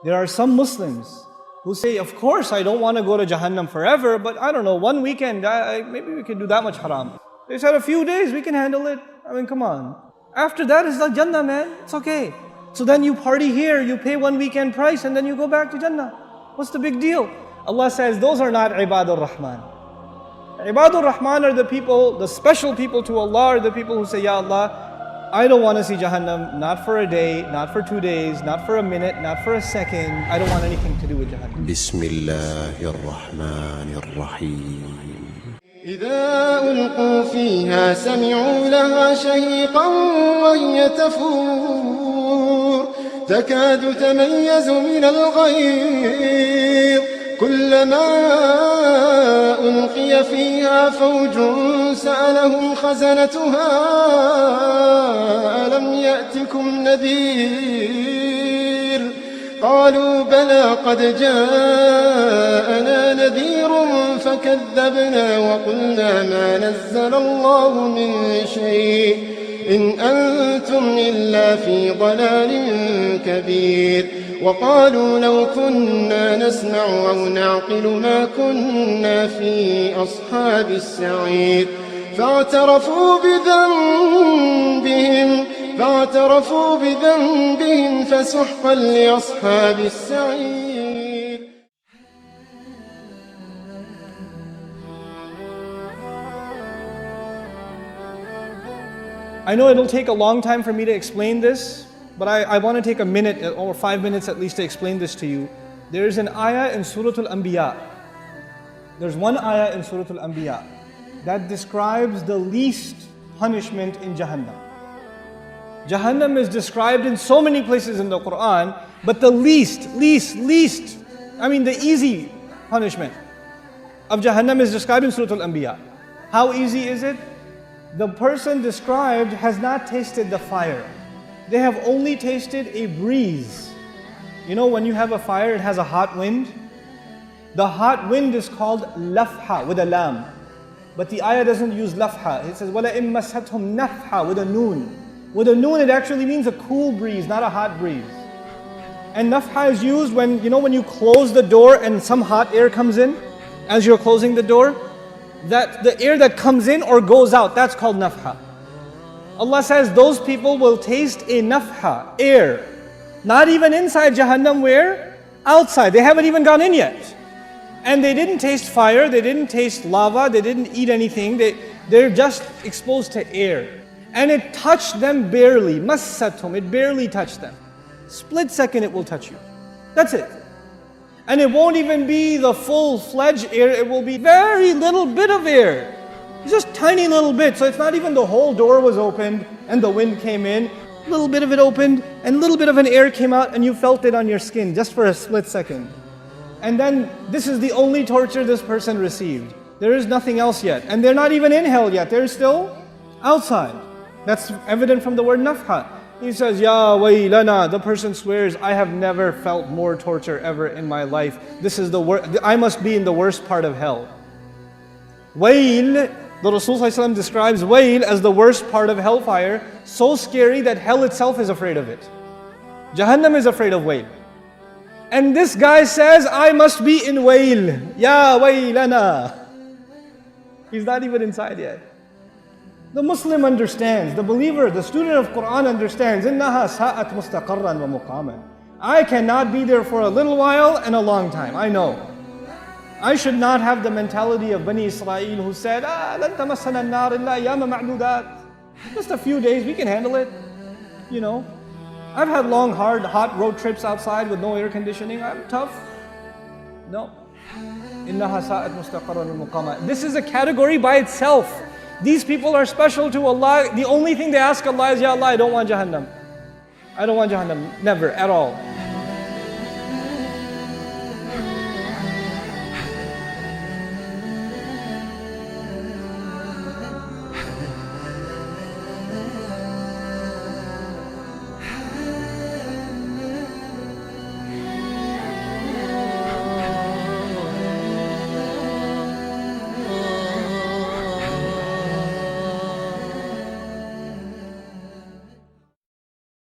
There are some Muslims who say, of course I don't want to go to Jahannam forever, but I don't know, one weekend, maybe we can do that much haram. They said a few days, we can handle it. I mean, come on. After that, it's like Jannah, man. It's okay. So then you party here, you pay one weekend price, and then you go back to Jannah. What's the big deal? Allah says, those are not Ibadur Rahman. Ibadur Rahman are the people, the special people to Allah are the people who say, Ya Allah, I don't want to see Jahannam, not for a day, not for 2 days, not for a minute, not for a second. I don't want anything to do with Jahannam. Bismillahirrahmanirrahim. إذا ألقوا فيها سمعوا لها شيقا وهي تفور تكاد تميز من الغيظ كلما ألقي فيها فوج سألهم خزنتها ألم يأتكم نذير قالوا بلى قد جاءنا نذير فكذبنا وقلنا ما نزل الله من شيء إن أنتم إلا في ضلال كبير وقالوا لو كنا نسمع أو نعقل ما كنا في أصحاب السعير فاعترفوا بذنبهم فسحقا لأصحاب السعير. I know it'll take a long time for me to explain this, but I want to take a minute or 5 minutes at least to explain this to you. There is an ayah in Surah Al-Anbiya. There's one ayah in Surah Al-Anbiya that describes the least punishment in Jahannam. Jahannam is described in so many places in the Quran, but the least, the easy punishment of Jahannam is described in Surah Al-Anbiya. How easy is it? The person described has not tasted the fire. They have only tasted a breeze. You know, when you have a fire, it has a hot wind. The hot wind is called lafha with a lam. But the ayah doesn't use lafha. It says, وَلَئِن مَسَّتْهُمْ نَفْحَةٌ with a noon. With a noon, it actually means a cool breeze, not a hot breeze. And nafha is used when you close the door and some hot air comes in as you're closing the door. That the air that comes in or goes out, that's called nafha. Allah says those people will taste a nafha, air. Not even inside Jahannam, where? Outside. They haven't even gone in yet. And they didn't taste fire, they didn't taste lava, they didn't eat anything. They're just exposed to air. And it touched them barely. Massathum, it barely touched them. Split second it will touch you. That's it. And it won't even be the full-fledged air, it will be very little bit of air. Just tiny little bit. So it's not even the whole door was opened and the wind came in. A little bit of it opened and a little bit of an air came out and you felt it on your skin just for a split second. And then this is the only torture this person received. There is nothing else yet. And they're not even in hell yet. They're still outside. That's evident from the word nafha. He says, Ya waylana, the person swears, I have never felt more torture ever in my life. This is the worst, I must be in the worst part of hell. Wayl, the Rasul ﷺ describes wayl as the worst part of hellfire, so scary that hell itself is afraid of it. Jahannam is afraid of wayl. And this guy says, I must be in wayl. Ya waylana. He's not even inside yet. The Muslim understands, the believer, the student of Quran understands, إِنَّهَا سَاءَتْ مُسْتَقَرًّا وَمُقَامًا. I cannot be there for a little while and a long time, I know. I should not have the mentality of Bani Israel who said, لَن تَمَسَّنَا النَّارِ إِلَّا أَيَّامًا مَعْدُودَاتٍ. Just a few days, we can handle it. You know, I've had long, hard, hot road trips outside with no air conditioning. I'm tough. No. إِنَّهَا سَاءَتْ مُسْتَقَرًّا وَمُقَامًا. This is a category by itself. These people are special to Allah. The only thing they ask Allah is, Ya Allah, I don't want Jahannam. I don't want Jahannam. Never, at all.